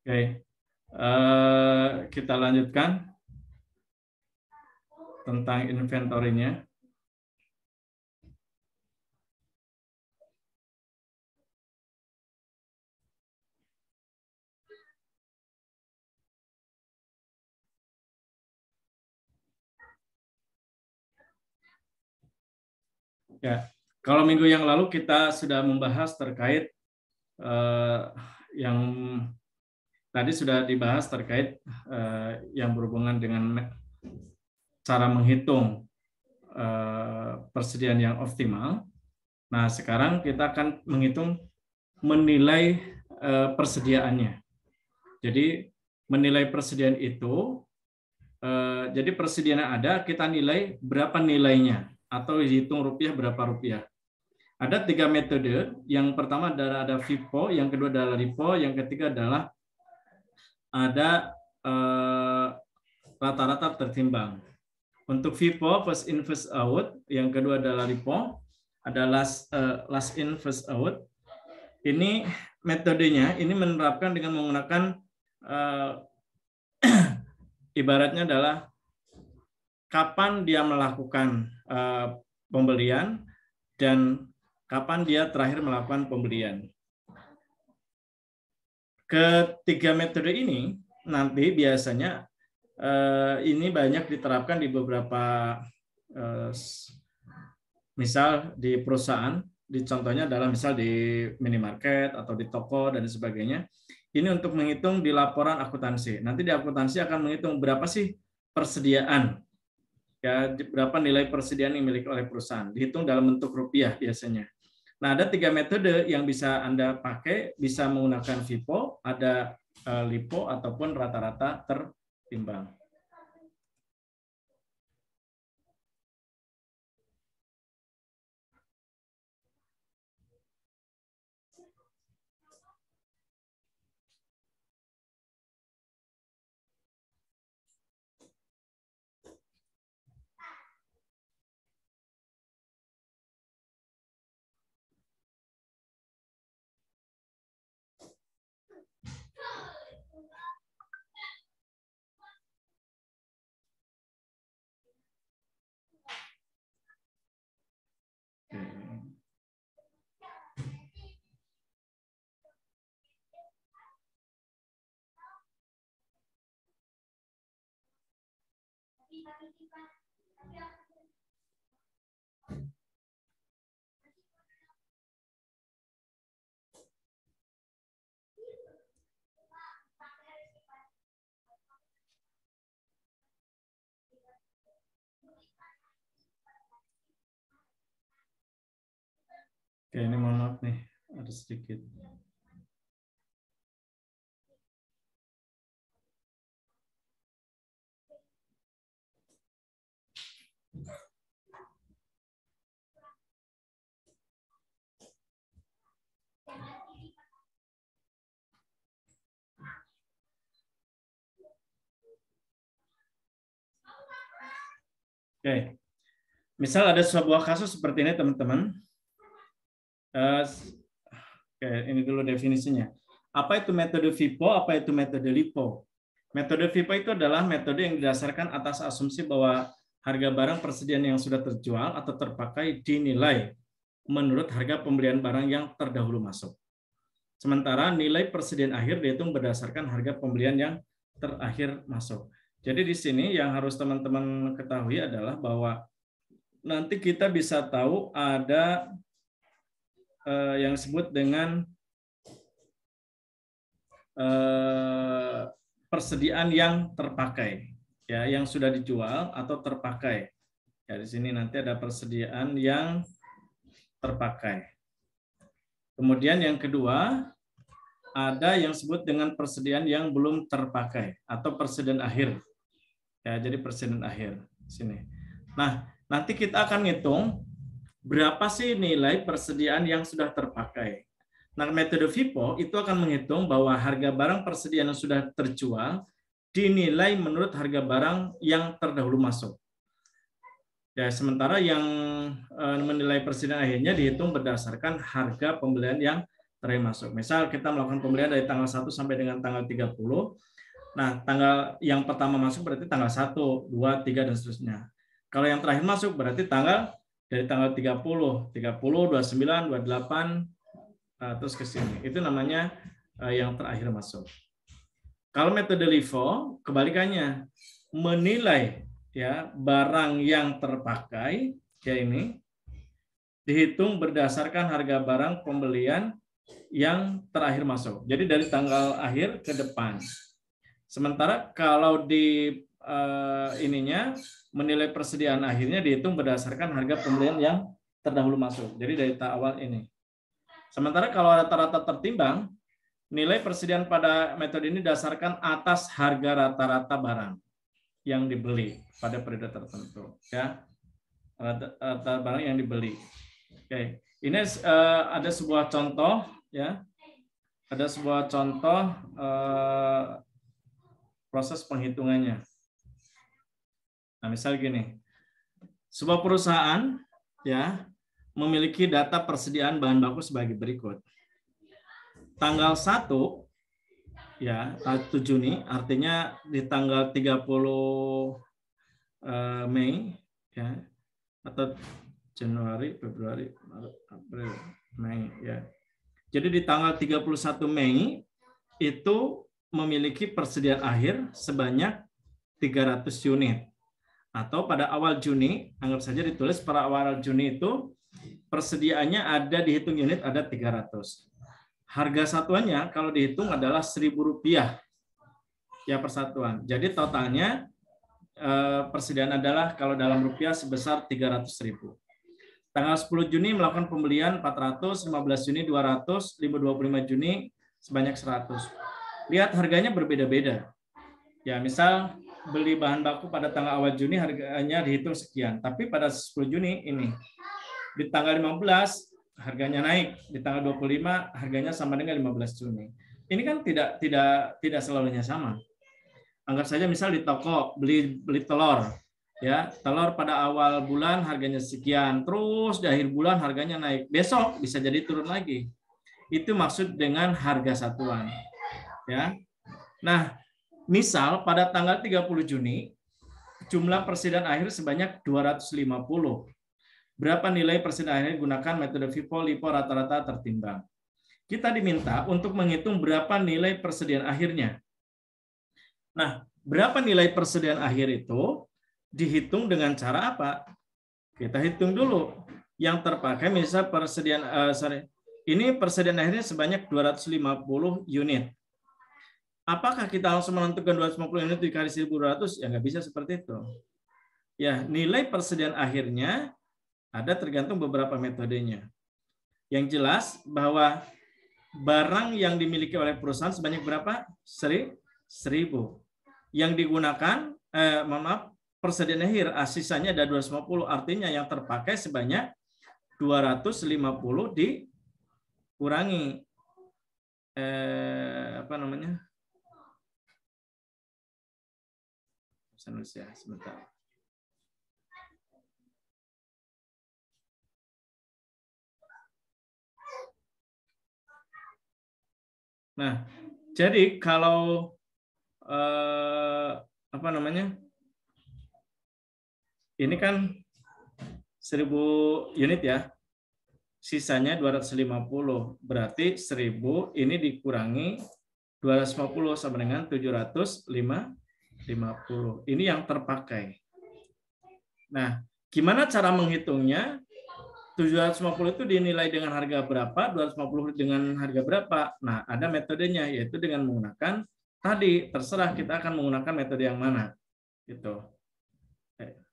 Oke, kita lanjutkan tentang inventorinya. Ya, kalau minggu yang lalu kita sudah membahas terkait yang tadi sudah dibahas terkait yang berhubungan dengan cara menghitung persediaan yang optimal. Nah, sekarang kita akan menghitung menilai persediaannya. Jadi menilai persediaan itu, jadi persediaan yang ada kita nilai berapa nilainya atau hitung rupiah berapa rupiah. Ada 3 metode. Yang pertama adalah ada FIFO, yang kedua adalah LIFO, yang ketiga adalah ada rata-rata tertimbang. Untuk FIFO, first in first out, yang kedua adalah LIFO, ada last in first out. Ini metodenya ini menerapkan dengan menggunakan ibaratnya adalah kapan dia melakukan pembelian dan kapan dia terakhir melakukan pembelian. Ketiga metode ini nanti biasanya ini banyak diterapkan di beberapa misal di perusahaan, contohnya adalah misal di minimarket atau di toko dan sebagainya. Ini untuk menghitung di laporan akuntansi. Nanti di akuntansi akan menghitung berapa sih persediaan, ya berapa nilai persediaan yang dimiliki oleh perusahaan. Dihitung dalam bentuk rupiah biasanya. Nah, ada 3 metode yang bisa Anda pakai, bisa menggunakan FIFO, ada LIFO ataupun rata-rata tertimbang. Oke, ini mohon maaf nih, ada sedikit. Oke, misal ada sebuah kasus seperti ini teman-teman. Oke, ini dulu definisinya. Apa itu metode FIFO, apa itu metode LIFO? Metode FIFO itu adalah metode yang didasarkan atas asumsi bahwa harga barang persediaan yang sudah terjual atau terpakai dinilai menurut harga pembelian barang yang terdahulu masuk. Sementara nilai persediaan akhir dihitung berdasarkan harga pembelian yang terakhir masuk. Jadi di sini yang harus teman-teman ketahui adalah bahwa nanti kita bisa tahu ada yang disebut dengan persediaan yang terpakai, ya, yang sudah dijual atau terpakai. Ya, di sini nanti ada persediaan yang terpakai. Kemudian yang kedua, ada yang disebut dengan persediaan yang belum terpakai atau persediaan akhir. Ya, jadi persediaan akhir sini. Nah, nanti kita akan ngitung berapa sih nilai persediaan yang sudah terpakai. Nah, metode FIFO itu akan menghitung bahwa harga barang persediaan yang sudah terjual dinilai menurut harga barang yang terdahulu masuk. Ya, sementara yang menilai persediaan akhirnya dihitung berdasarkan harga pembelian yang terakhir masuk. Misal kita melakukan pembelian dari tanggal 1 sampai dengan tanggal 30. Nah, tanggal yang pertama masuk berarti tanggal 1, 2, 3, dan seterusnya. Kalau yang terakhir masuk berarti dari tanggal 30, 29, 28, terus ke sini. Itu namanya yang terakhir masuk. Kalau metode LIFO, kebalikannya. Menilai ya barang yang terpakai, ya ini, dihitung berdasarkan harga barang pembelian yang terakhir masuk. Jadi dari tanggal akhir ke depan. Sementara kalau di ininya menilai persediaan akhirnya dihitung berdasarkan harga pembelian yang terdahulu masuk. Jadi dari awal ini. Sementara kalau rata-rata tertimbang, nilai persediaan pada metode ini dasarkan atas harga rata-rata barang yang dibeli pada periode tertentu. Ya, rata barang yang dibeli. Oke, ini ada sebuah contoh, ya. Ada sebuah contoh proses penghitungannya. Nah, misal gini, sebuah perusahaan ya memiliki data persediaan bahan baku sebagai berikut. Tanggal 1 ya, 1 Juni, artinya di tanggal 30 Mei ya, atau Januari, Februari, Maret, April, Mei ya. Jadi di tanggal 31 Mei itu memiliki persediaan akhir sebanyak 300 unit. Atau pada awal Juni, anggap saja ditulis pada awal Juni itu persediaannya ada dihitung unit ada 300. Harga satuannya kalau dihitung adalah Rp1.000 ya per satuan. Jadi totalnya persediaan adalah kalau dalam rupiah sebesar 300.000. Tanggal 10 Juni melakukan pembelian 400, 15 Juni 200, 25 Juni sebanyak 100. Lihat harganya berbeda-beda. Ya, misal beli bahan baku pada tanggal awal Juni harganya dihitung sekian, tapi pada 10 Juni ini di tanggal 15 harganya naik, di tanggal 25 harganya sama dengan 15 Juni. Ini kan tidak selalunya sama. Anggap saja misal di toko beli telur. Ya, telur pada awal bulan harganya sekian, terus di akhir bulan harganya naik. Besok bisa jadi turun lagi. Itu maksud dengan harga satuan. Ya. Nah, misal pada tanggal 30 Juni jumlah persediaan akhir sebanyak 250. Berapa nilai persediaan akhir gunakan metode FIFO, LIFO rata-rata tertimbang. Kita diminta untuk menghitung berapa nilai persediaan akhirnya. Nah, berapa nilai persediaan akhir itu dihitung dengan cara apa? Kita hitung dulu. Yang terpakai misal persediaan ini persediaan akhirnya sebanyak 250 unit. Apakah kita langsung menentukan 250 unit dikali 1.200? Ya nggak bisa seperti itu. Ya, nilai persediaan akhirnya ada tergantung beberapa metodenya. Yang jelas bahwa barang yang dimiliki oleh perusahaan sebanyak berapa? 1.000. Yang digunakan, persediaan akhir, sisanya ada 250, artinya yang terpakai sebanyak 250 dikurangi sebentar. Nah, jadi kalau ini kan 1.000 unit ya, sisanya 250, berarti 1.000 ini dikurangi 250 sama dengan 750. Ini yang terpakai. Nah, gimana cara menghitungnya? 750 itu dinilai dengan harga berapa, 250 dengan harga berapa. Nah, ada metodenya, yaitu dengan menggunakan tadi, terserah kita akan menggunakan metode yang mana. Gitu. Oke.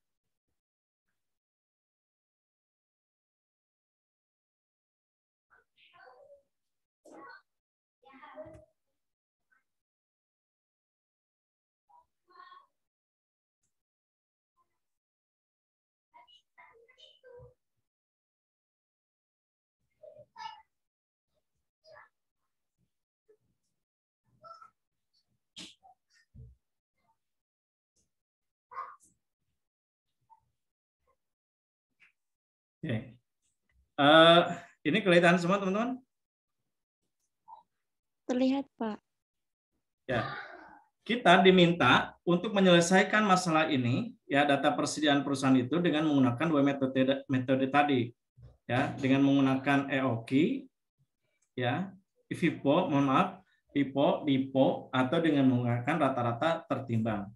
Ini kelihatan semua teman-teman? terlihat, Pak. Ya. Kita diminta untuk menyelesaikan masalah ini, ya, data persediaan perusahaan itu dengan menggunakan dua metode tadi, ya, dengan menggunakan EOKI, ya, FIFO, mohon maaf, FIFO, DIPO, atau dengan menggunakan rata-rata tertimbang.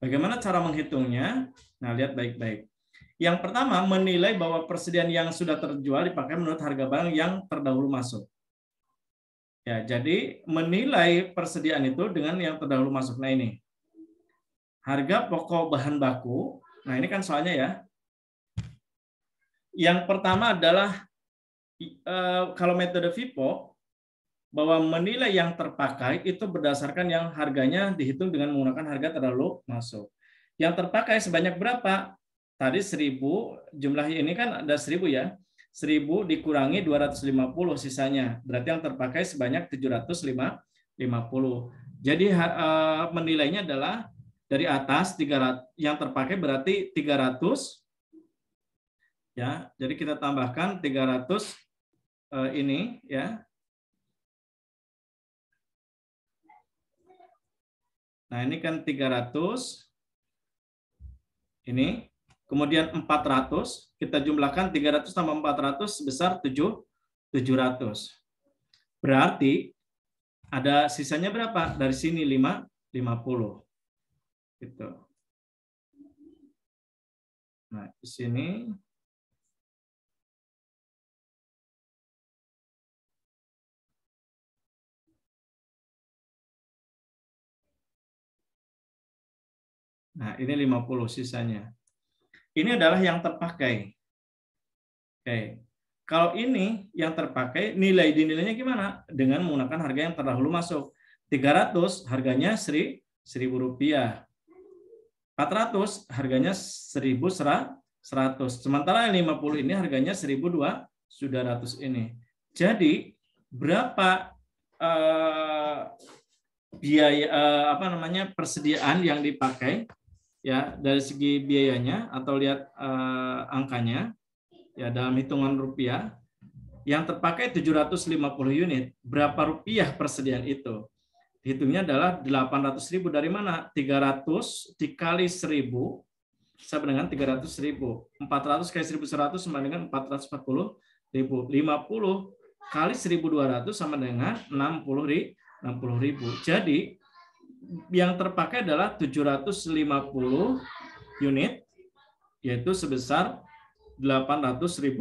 Bagaimana cara menghitungnya? Nah, lihat baik-baik. Yang pertama, menilai bahwa persediaan yang sudah terjual dipakai menurut harga barang yang terdahulu masuk. Ya, jadi menilai persediaan itu dengan yang terdahulu masuk. Nah, ini. Harga pokok bahan baku. Nah, ini kan soalnya ya. Yang pertama adalah kalau metode FIFO, bahwa menilai yang terpakai itu berdasarkan yang harganya dihitung dengan menggunakan harga terdahulu masuk. Yang terpakai sebanyak berapa? Tadi 1000, jumlah ini kan ada 1000 ya. 1000 dikurangi 250 sisanya. Berarti yang terpakai sebanyak 750. Jadi menilainya adalah dari atas 300, yang terpakai berarti 300 ya. Jadi kita tambahkan 300 ini ya. Nah, ini kan 300. Ini. Kemudian 400, kita jumlahkan 300 tambah 400 sebesar 700. Berarti ada sisanya berapa? Dari sini 50. Gitu. Nah, di sini nah, ini 50 sisanya. Ini adalah yang terpakai. Oke. Kalau ini yang terpakai, dinilainya gimana? Dengan menggunakan harga yang terdahulu masuk. 300 harganya Rp1.000. 400 harganya 1.100. Sementara yang 50 ini harganya 1.200 ini. Jadi berapa biaya persediaan yang dipakai ya dari segi biayanya, atau lihat angkanya ya dalam hitungan rupiah, yang terpakai 750 unit. Berapa rupiah persediaan itu? Hitungnya adalah 800.000 dari mana? 300 dikali 1.000 sama dengan 300.000. 400 kali 1.100 sama dengan 440.000. 50 kali 1.200 sama dengan 60.000. Jadi yang terpakai adalah 750 unit, yaitu sebesar Rp800.000.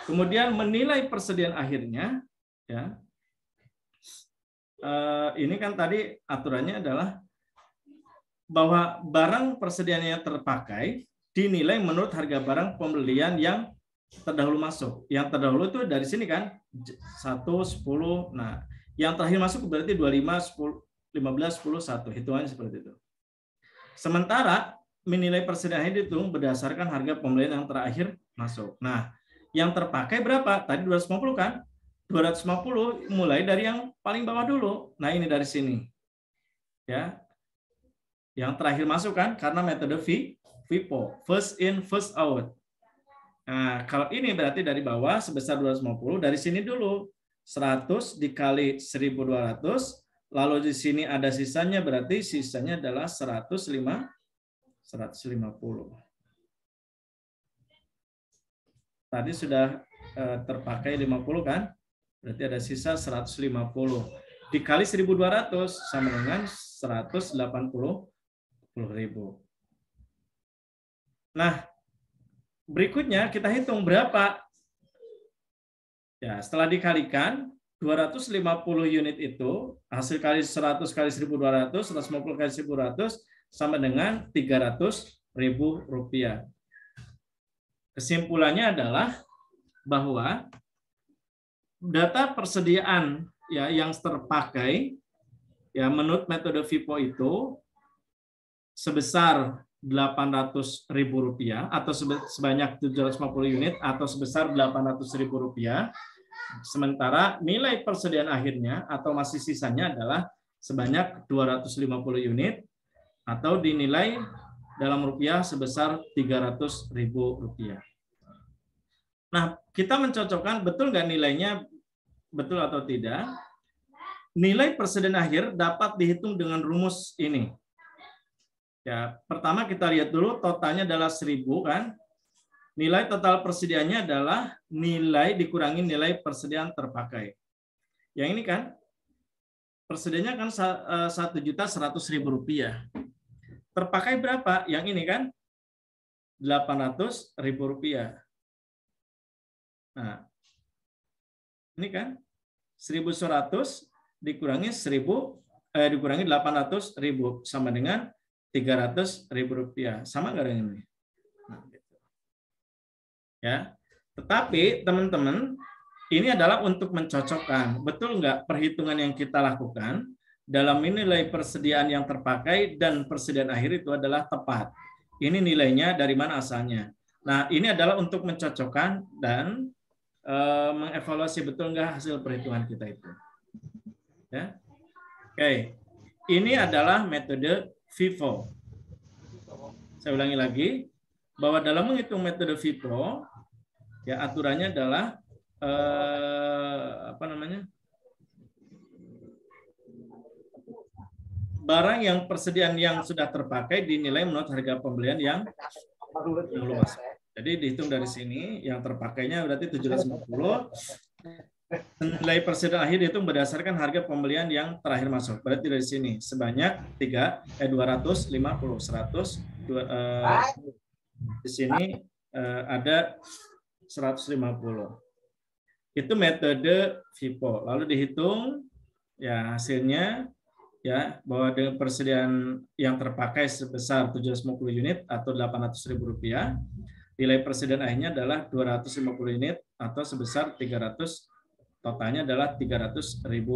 Kemudian menilai persediaan akhirnya, ya. Ini kan tadi aturannya adalah bahwa barang persediaannya terpakai dinilai menurut harga barang pembelian yang terdahulu masuk. Yang terdahulu itu dari sini kan 1, 10. Nah, yang terakhir masuk berarti 25, 10, 15, 10, 1. Hitungannya seperti itu. Sementara menilai persediaan dihitung berdasarkan harga pembelian yang terakhir masuk. Nah, yang terpakai berapa? Tadi 250 kan? 250 mulai dari yang paling bawah dulu. Nah, ini dari sini. Ya. Yang terakhir masuk kan? Karena metode FIFO, first in, first out. Nah, kalau ini berarti dari bawah sebesar 250, dari sini dulu 100 dikali 1.200, lalu di sini ada sisanya, berarti sisanya adalah 150. Tadi sudah terpakai 50 kan? Berarti ada sisa 150. Dikali 1.200 sama dengan 180.000. Nah, berikutnya kita hitung berapa. Ya, setelah dikalikan 250 unit itu hasil kali 100 kali 1.200, 150 kali 1.200 sama dengan Rp300.000. Kesimpulannya adalah bahwa data persediaan ya yang terpakai ya menurut metode FIFO itu sebesar Rp800.000 atau sebanyak 750 unit atau sebesar Rp800.000. Sementara nilai persediaan akhirnya atau masih sisanya adalah sebanyak 250 unit atau dinilai dalam rupiah sebesar Rp300.000. Nah, kita mencocokkan betul nggak nilainya betul atau tidak, nilai persediaan akhir dapat dihitung dengan rumus ini. Ya, pertama kita lihat dulu totalnya adalah 1000 kan. Nilai total persediaannya adalah nilai dikurangi nilai persediaan terpakai. Yang ini kan persediaannya kan Rp1.100.000. Terpakai berapa? Yang ini kan Rp800.000. Nah, ini kan 1.100 dikurangi 800.000 sama dengan Rp300.000. Sama nggak dengan ini? Nah, gitu. Ya, tetapi teman-teman, ini adalah untuk mencocokkan. Betul nggak perhitungan yang kita lakukan dalam nilai persediaan yang terpakai dan persediaan akhir itu adalah tepat. Ini nilainya dari mana asalnya. Nah, ini adalah untuk mencocokkan dan mengevaluasi betul nggak hasil perhitungan kita itu. Ya. Oke, ini adalah metode FIFO. Saya ulangi lagi, bahwa dalam menghitung metode FIFO, ya aturannya adalah barang yang persediaan yang sudah terpakai dinilai menurut harga pembelian yang luas. Jadi dihitung dari sini, yang terpakainya berarti 750. Nilai persediaan akhir dihitung berdasarkan harga pembelian yang terakhir masuk. Berarti dari sini sebanyak 250, 100, di sini ada 150. Itu metode FIFO. Lalu dihitung ya hasilnya ya bahwa dengan persediaan yang terpakai sebesar 750 unit atau Rp800.000, nilai persediaan akhirnya adalah 250 unit atau sebesar 300, totalnya adalah Rp300.000.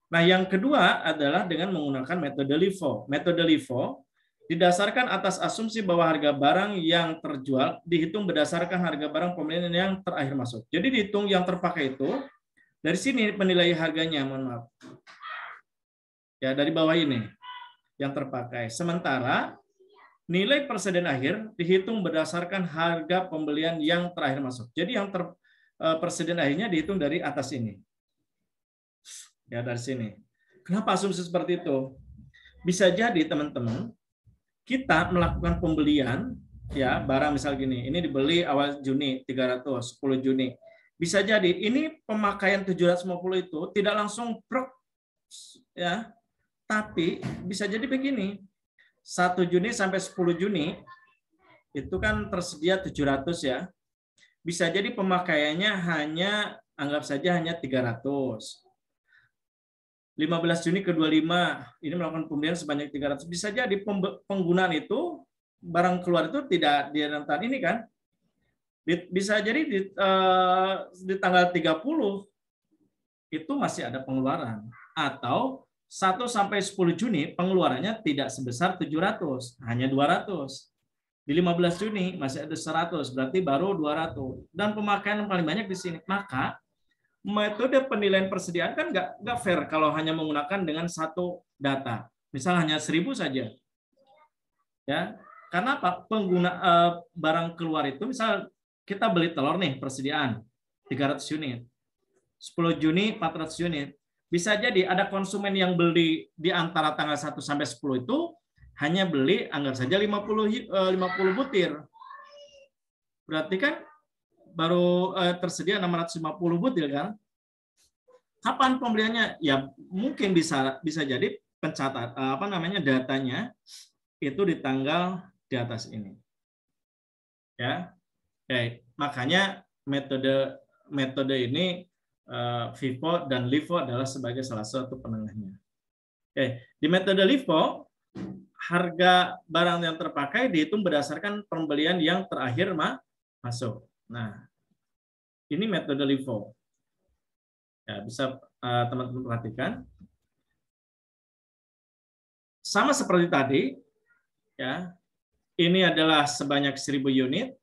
Nah, yang kedua adalah dengan menggunakan metode LIFO. Metode LIFO didasarkan atas asumsi bahwa harga barang yang terjual dihitung berdasarkan harga barang pembelian yang terakhir masuk. Jadi dihitung yang terpakai itu dari sini penilaian harganya, mohon maaf. Ya, dari bawah ini yang terpakai. Sementara nilai persediaan akhir dihitung berdasarkan harga pembelian yang terakhir masuk. Jadi yang persediaan akhirnya dihitung dari atas ini. Ya, dari sini. Kenapa asumsi seperti itu? Bisa jadi teman-teman, kita melakukan pembelian ya barang misal gini, ini dibeli awal Juni 300, 10 Juni. Bisa jadi ini pemakaian 750 itu tidak langsung prok ya. Tapi bisa jadi begini. 1 Juni sampai 10 Juni itu kan tersedia 700 ya. Bisa jadi pemakaiannya hanya anggap saja hanya 300. 15 Juni ke 25 ini melakukan pembelian sebanyak 300. Bisa jadi penggunaan itu barang keluar itu tidak di rentan ini kan. Bisa jadi di tanggal 30 itu masih ada pengeluaran, atau 1 sampai 10 Juni pengeluarannya tidak sebesar 700, hanya 200. Di 15 Juni masih ada 100, berarti baru 200. Dan pemakaian yang paling banyak di sini. Maka metode penilaian persediaan kan nggak fair kalau hanya menggunakan dengan satu data. Misal hanya 1000 saja. Ya, karena apa? Pengguna barang keluar itu, misal kita beli telur nih persediaan 300 unit. 10 Juni 400 unit. Bisa jadi ada konsumen yang beli di antara tanggal 1 sampai 10 itu hanya beli anggap saja 50 butir. Berarti kan baru tersedia 650 butir kan? Kapan pembeliannya? Ya mungkin bisa jadi pencatat datanya itu di tanggal di atas ini. Ya. Oke, makanya metode ini FIFO dan LIFO adalah sebagai salah satu penengahnya. Oke, di metode LIFO harga barang yang terpakai dihitung berdasarkan pembelian yang terakhir masuk. Nah, ini metode LIFO. Ya, bisa teman-teman perhatikan. Sama seperti tadi, ya. Ini adalah sebanyak 1000 unit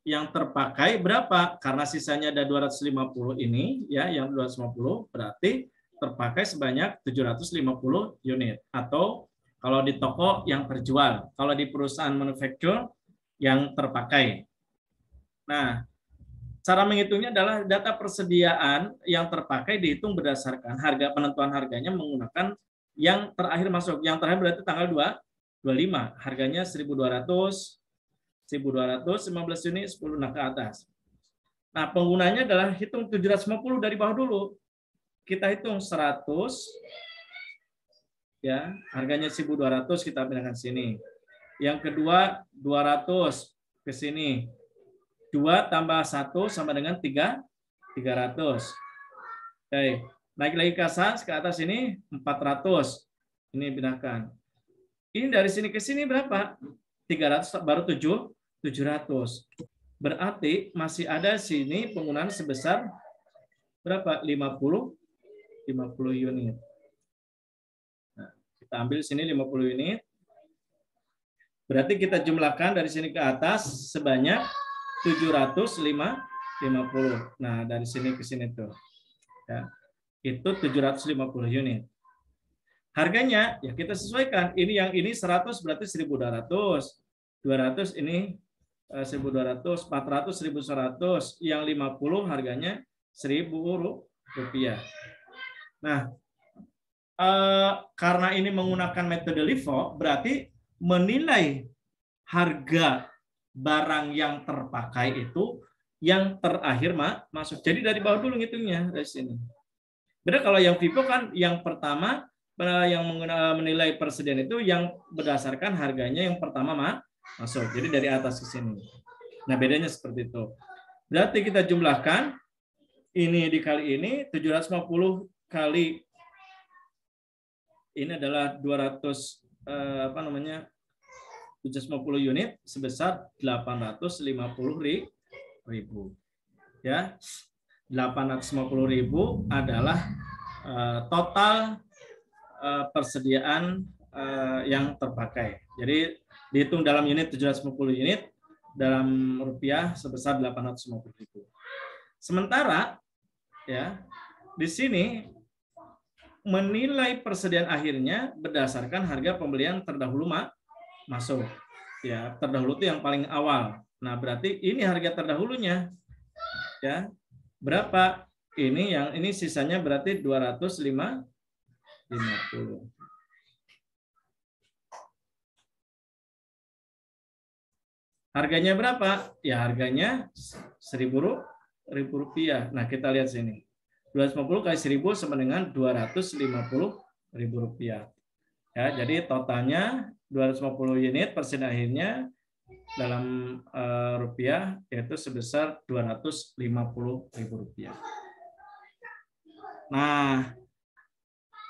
yang terpakai berapa? Karena sisanya ada 250 ini, ya, yang 250 berarti terpakai sebanyak 750 unit, atau kalau di toko yang terjual, kalau di perusahaan manufaktur yang terpakai. Nah, Cara menghitungnya adalah data persediaan yang terpakai dihitung berdasarkan harga penentuan harganya menggunakan yang terakhir masuk. Yang terakhir berarti tanggal 25. Harganya 1.200, 1.215 unit, 10 nah ke atas. Nah, penggunanya adalah hitung 750 dari bawah dulu. Kita hitung 100, ya, harganya 1.200 kita pindahkan sini. Yang kedua 200 ke sini. 2 tambah 1 sama dengan 300. Oke, naik lagi ke atas ini 400. Ini pindahkan. Ini dari sini ke sini berapa? 300 baru 700. Berarti masih ada sini penggunaan sebesar berapa? 50 unit. Nah, kita ambil sini 50 unit. Berarti kita jumlahkan dari sini ke atas sebanyak 750. Nah, dari sini ke sini tuh. Ya, itu 750 unit. Harganya ya kita sesuaikan. Ini yang ini 100 berarti 1.200. 200 ini 1.200, 400 1.100, yang 50 harganya Rp1.000. Nah, karena ini menggunakan metode LIFO, berarti menilai harga barang yang terpakai itu yang terakhir masuk. Jadi dari bawah dulu ngitungnya dari sini. Beda kalau yang FIFO kan yang pertama yang menilai persediaan itu yang berdasarkan harganya yang pertama masuk. Jadi dari atas ke sini. Nah, bedanya seperti itu. Berarti kita jumlahkan ini dikali ini 750 kali ini adalah 200 750 unit sebesar 850.000. Ya. 850.000 adalah total persediaan yang terpakai. Jadi dihitung dalam unit 750 unit, dalam rupiah sebesar 850.000. Sementara ya di sini menilai persediaan akhirnya berdasarkan harga pembelian terdahulu masuk. Ya, terdahulu itu yang paling awal. Nah, berarti ini harga terdahulunya. Ya. Berapa? Ini sisanya berarti 250. Harganya berapa? Ya harganya Rp1.000. Nah, kita lihat sini. 250 kali 1.000 sama dengan Rp250.000. Ya, jadi totalnya 250 unit persen akhirnya dalam rupiah yaitu sebesar Rp250.000. Nah,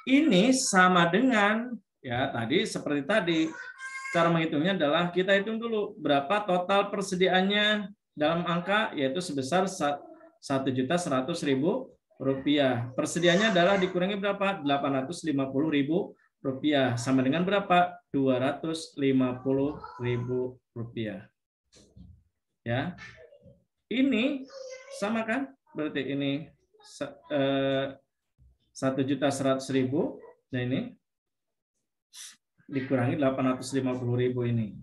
ini sama dengan ya tadi seperti tadi. Cara menghitungnya adalah kita hitung dulu berapa total persediaannya dalam angka yaitu sebesar Rp1.100.000. Persediaannya adalah dikurangi berapa? Rp850.000 sama dengan berapa? Rp250.000. Ya. Ini sama kan? Berarti ini 1.100.000 dan ini dikurangi 850.000 ini.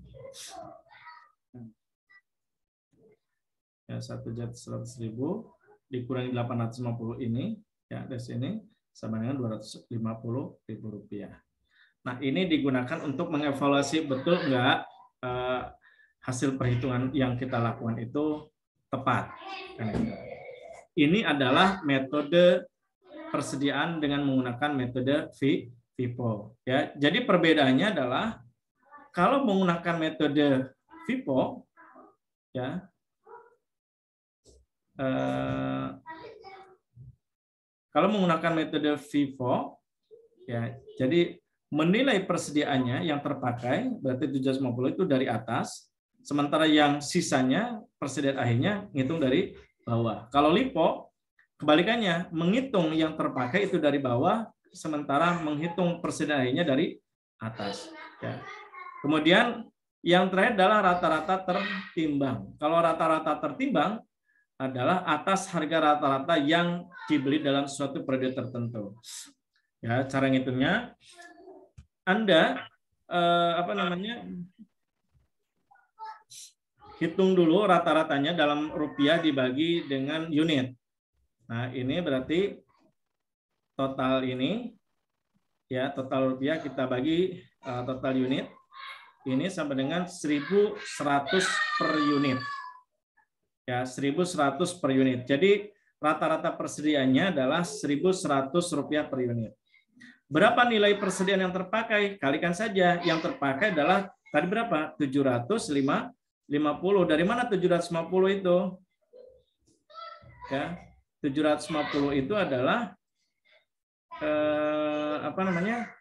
Ya, 1.100.000 dikurangi 850 ini ya dari sini sama dengan Rp250.000. Nah, ini digunakan untuk mengevaluasi betul enggak hasil perhitungan yang kita lakukan itu tepat. Ini adalah metode persediaan dengan menggunakan metode FIFO. Ya, jadi perbedaannya adalah kalau menggunakan metode FIFO, ya, kalau menggunakan metode FIFO, ya, jadi menilai persediaannya yang terpakai berarti 750 itu dari atas, sementara yang sisanya persediaan akhirnya ngitung dari bawah. Kalau LIFO kebalikannya, menghitung yang terpakai itu dari bawah, sementara menghitung persediaan akhirnya dari atas. Ya. Kemudian yang terakhir adalah rata-rata tertimbang. Kalau rata-rata tertimbang adalah atas harga rata-rata yang dibeli dalam suatu periode tertentu. Ya, cara ngitungnya Anda hitung dulu rata-ratanya dalam rupiah dibagi dengan unit. Nah, ini berarti total ini, ya total rupiah kita bagi total unit, ini sampai dengan 1.100 per unit. Ya, 1.100 per unit. Jadi rata-rata persediaannya adalah 1.100 rupiah per unit. Berapa nilai persediaan yang terpakai? Kalikan saja. Yang terpakai adalah tadi berapa? 750. Dari mana 750 itu? Ya, 750 itu adalah apa namanya?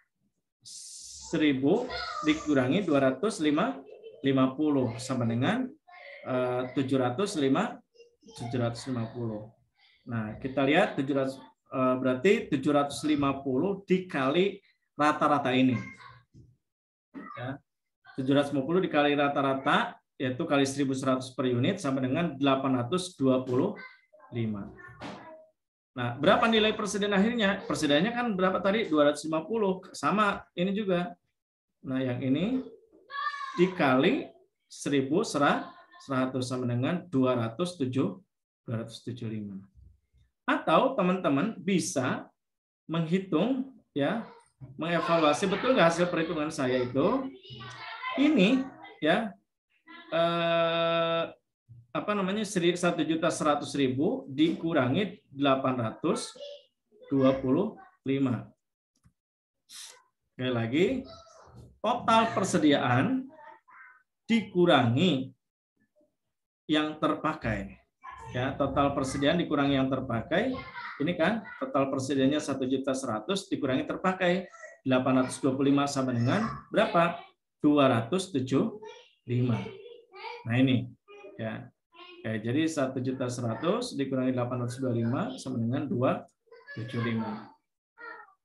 1.000 dikurangi 250 sama dengan 750. Nah, kita lihat 700 berarti 750 dikali rata-rata ini. Ya. 750 dikali rata-rata yaitu kali 1.100 per unit sama dengan 825. Nah, berapa nilai persediaan akhirnya? Persediaannya kan berapa tadi? 250. Sama ini juga. Nah, yang ini dikali 1.100 sama dengan 275. Atau teman-teman bisa menghitung, ya, mengevaluasi betul nggak hasil perhitungan saya itu. Ini, ya, apa namanya 1.100.000 dikurangi 825. Sekali lagi, total persediaan dikurangi yang terpakai. Ya, total persediaan dikurangi yang terpakai. Ini kan total persediaannya 1.100.000 dikurangi terpakai 825 sama dengan berapa? 275. Nah, ini ya. Oke, jadi 1.100.000 dikurangi 825 sama dengan 275.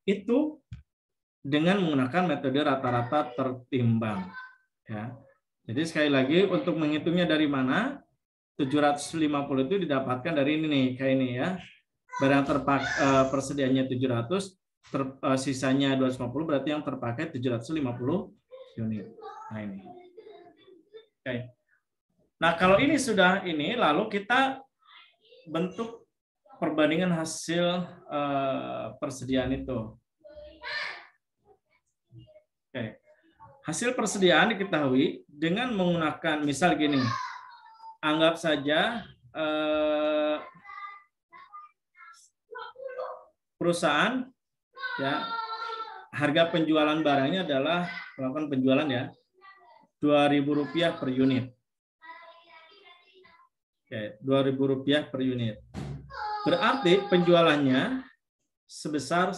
Itu dengan menggunakan metode rata-rata tertimbang. Ya. Jadi sekali lagi untuk menghitungnya dari mana? 750 itu didapatkan dari ini nih, kayak ini ya. Barang terpakai persediaannya 700, sisanya 250, berarti yang terpakai 750 unit. Nah, ini. Oke. Nah, kalau ini sudah ini, lalu kita bentuk perbandingan hasil persediaan itu. Oke. Hasil persediaan diketahui dengan menggunakan misal gini. Anggap saja perusahaan, ya, harga penjualan barangnya adalah melakukan penjualan ya Rp2.000 per unit. Oke, Rp2.000 per unit. Berarti penjualannya sebesar,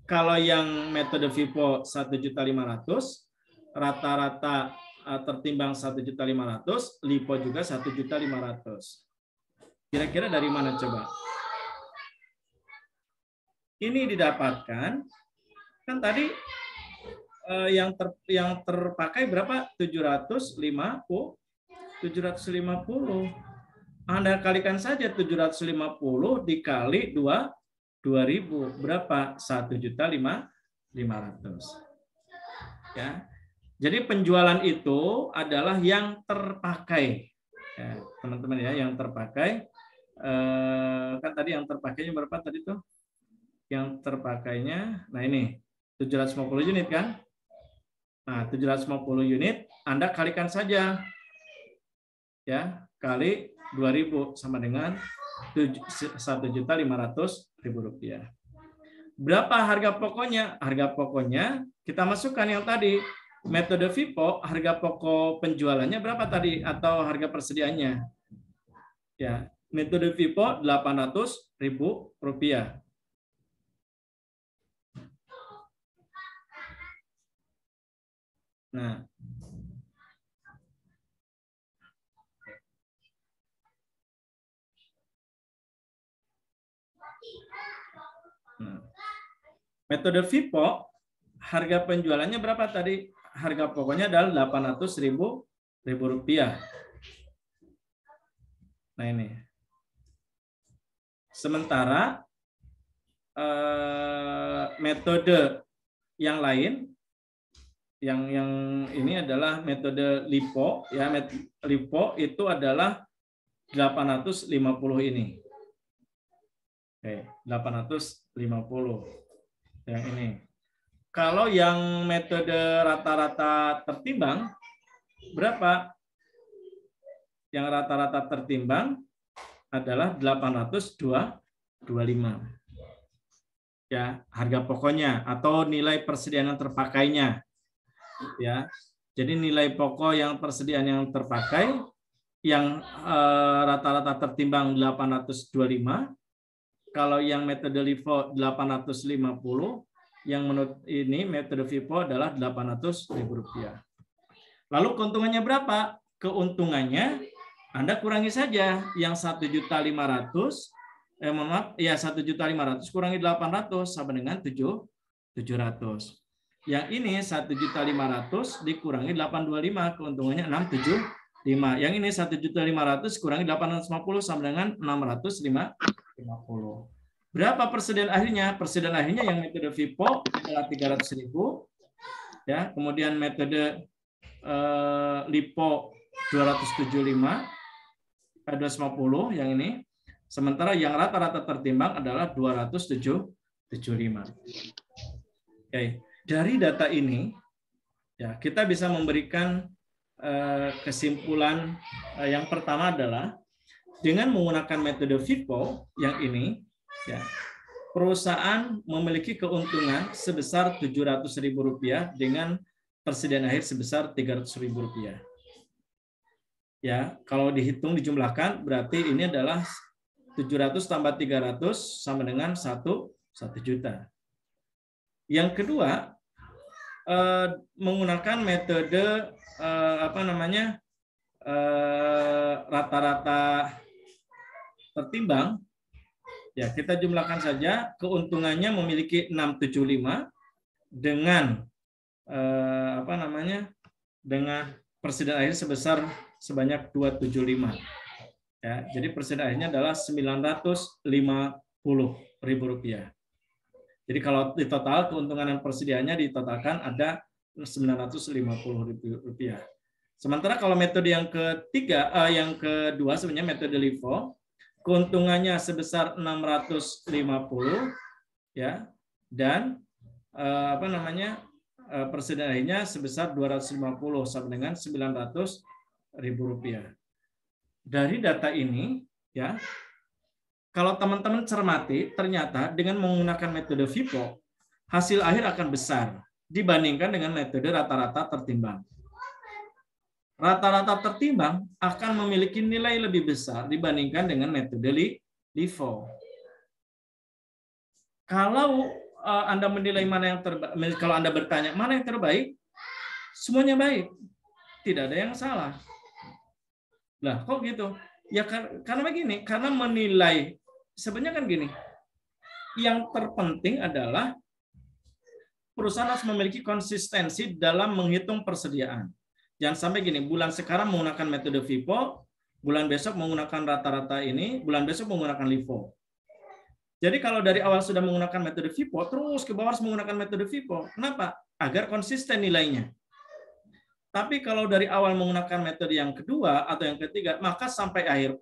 kalau yang metode FIFO 1.500.000, rata-rata tertimbang 1.500.000, LIFO juga 1.500.000. Kira-kira dari mana coba? Ini didapatkan kan tadi yang terpakai berapa? 750. Anda kalikan saja 750 dikali 2.000 berapa? 1.500.000. Ya. Jadi penjualan itu adalah yang terpakai. Ya, teman-teman ya, yang terpakai. Kan tadi yang terpakainya berapa tadi tuh? Yang terpakainya, nah ini 750 unit kan? Nah, 750 unit Anda kalikan saja. Ya, kali 2.000 sama dengan Rp1.500.000. Berapa harga pokoknya? Harga pokoknya kita masukkan yang tadi. Metode FIFO, harga pokok penjualannya berapa tadi? Atau harga persediaannya? Ya, metode FIFO Rp800.000. Nah, metode FIFO, harga penjualannya berapa tadi? Harga pokoknya adalah Rp800.000. Nah, ini. Sementara metode yang lain yang ini adalah metode LIFO ya. LIFO itu adalah 850 ini. Oke, 850 yang ini. Kalau yang metode rata-rata tertimbang berapa? Yang rata-rata tertimbang adalah 825. Ya, harga pokoknya atau nilai persediaan yang terpakainya. Ya. Jadi nilai pokok yang persediaan yang terpakai yang rata-rata tertimbang 825. Kalau yang metode LIFO 850, yang menurut ini metode FIFO adalah Rp800.000. Lalu keuntungannya berapa? Keuntungannya Anda kurangi saja yang 1.500.000, maaf, ya 1.500.000 kurangi 800 sama dengan 700. Yang ini 1.500.000 dikurangi 825, keuntungannya 675. Yang ini 1.500.000 kurangi 850 sama dengan 650. Berapa persediaan akhirnya? Persediaan akhirnya yang metode FIFO adalah 300.000, ya. Kemudian metode LIFO 275, 250 yang ini. Sementara yang rata-rata tertimbang adalah 275. Oke. Dari data ini, ya kita bisa memberikan kesimpulan yang pertama adalah dengan menggunakan metode FIFO yang ini, ya, perusahaan memiliki keuntungan sebesar Rp700.000 dengan persediaan akhir sebesar Rp300.000. Ya, kalau dihitung dijumlahkan berarti ini adalah 700 tambah 300 sama dengan 1 juta. Yang kedua, menggunakan metode rata-rata tertimbang, ya kita jumlahkan saja keuntungannya memiliki 675 dengan dengan persediaan akhir sebesar sebanyak 275. Ya, jadi persediaan akhirnya adalah Rp950.000. Jadi kalau di total keuntungan dan persediaannya ditotalkan ada Rp950.000. Sementara kalau metode yang kedua sebenarnya metode LIFO, keuntungannya sebesar 650, ya, dan persediaan akhirnya sebesar 250 sama dengan Rp900.000. Dari data ini, ya, kalau teman-teman cermati, ternyata dengan menggunakan metode FIFO, hasil akhir akan besar dibandingkan dengan metode rata-rata tertimbang. Rata-rata tertimbang akan memiliki nilai lebih besar dibandingkan dengan metode LIFO. Kalau Anda menilai mana yang terbaik, kalau Anda bertanya mana yang terbaik, semuanya baik, tidak ada yang salah. Lah, kok gitu? Ya karena begini, karena menilai sebenarnya kan gini. Yang terpenting adalah perusahaan harus memiliki konsistensi dalam menghitung persediaan. Jangan sampai gini, bulan sekarang menggunakan metode FIFO, bulan besok menggunakan rata-rata ini, bulan besok menggunakan LIFO. Jadi kalau dari awal sudah menggunakan metode FIFO, terus ke bawah harus menggunakan metode FIFO. Kenapa? Agar konsisten nilainya. Tapi kalau dari awal menggunakan metode yang kedua atau yang ketiga, maka sampai akhir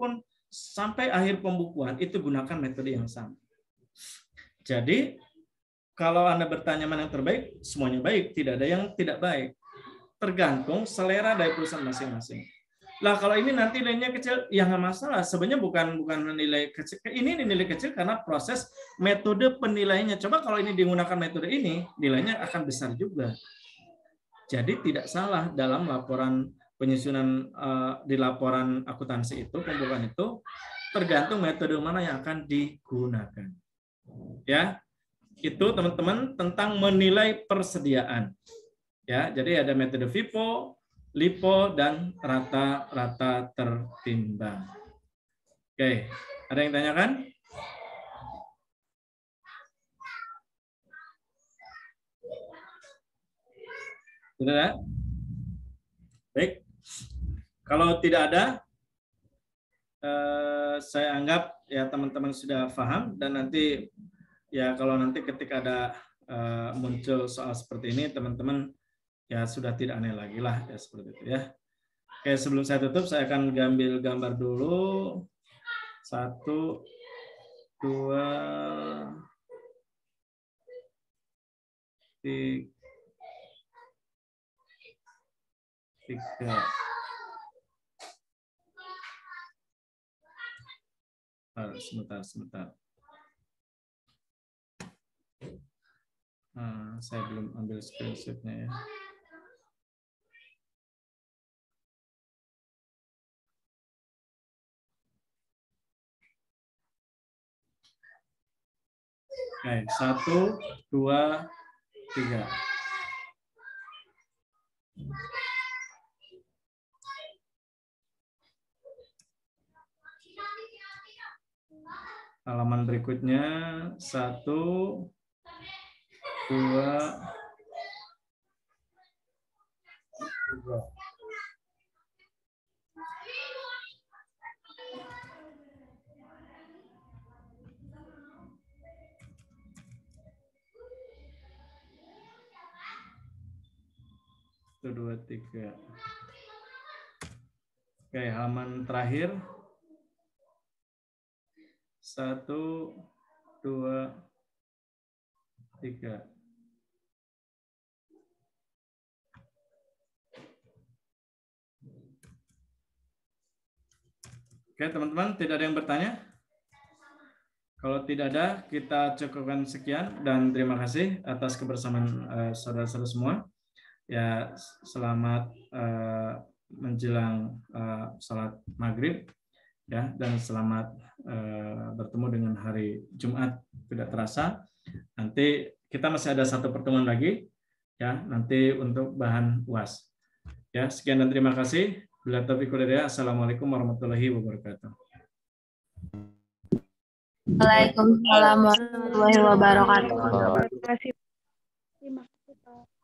pembukuan itu gunakan metode yang sama. Jadi kalau Anda bertanya mana yang terbaik, semuanya baik, tidak ada yang tidak baik. Tergantung selera dari perusahaan masing-masing. Lah kalau ini nanti nilainya kecil, ya nggak masalah. Sebenarnya bukan nilai kecil. Ini nilai kecil karena proses metode penilaiannya. Coba kalau ini digunakan metode ini, nilainya akan besar juga. Jadi tidak salah dalam laporan penyusunan di laporan akuntansi itu, pembukuan itu, tergantung metode mana yang akan digunakan. Ya, itu teman-teman tentang menilai persediaan. Ya, jadi ada metode FIFO, LIFO, dan rata-rata tertimbang. Oke, ada yang tanyakan? Sudah? Baik. Kalau tidak ada, saya anggap ya teman-teman sudah paham, dan nanti ya kalau nanti ketika ada muncul soal seperti ini, teman-teman ya sudah tidak aneh lagi lah ya seperti itu ya. Oke, sebelum saya tutup saya akan ambil gambar dulu. 1, 2, 3. Sebentar. Saya belum ambil screenshot-nya ya. Oke, 1, 2, 3. Halaman berikutnya 1, 2, 3. Satu, dua, tiga. Oke, halaman terakhir. 1, 2, 3. Oke, teman-teman, tidak ada yang bertanya? Kalau tidak ada, kita cukupkan sekian dan terima kasih atas kebersamaan saudara-saudara semua. Ya, selamat menjelang salat maghrib ya, dan selamat bertemu dengan hari Jumat tidak terasa. Nanti kita masih ada satu pertemuan lagi ya, nanti untuk bahan UAS. Ya, sekian dan terima kasih. Bila taufiq wal hidayah. Assalamualaikum warahmatullahi wabarakatuh. Waalaikumsalam warahmatullahi wabarakatuh. Terima kasih Pak.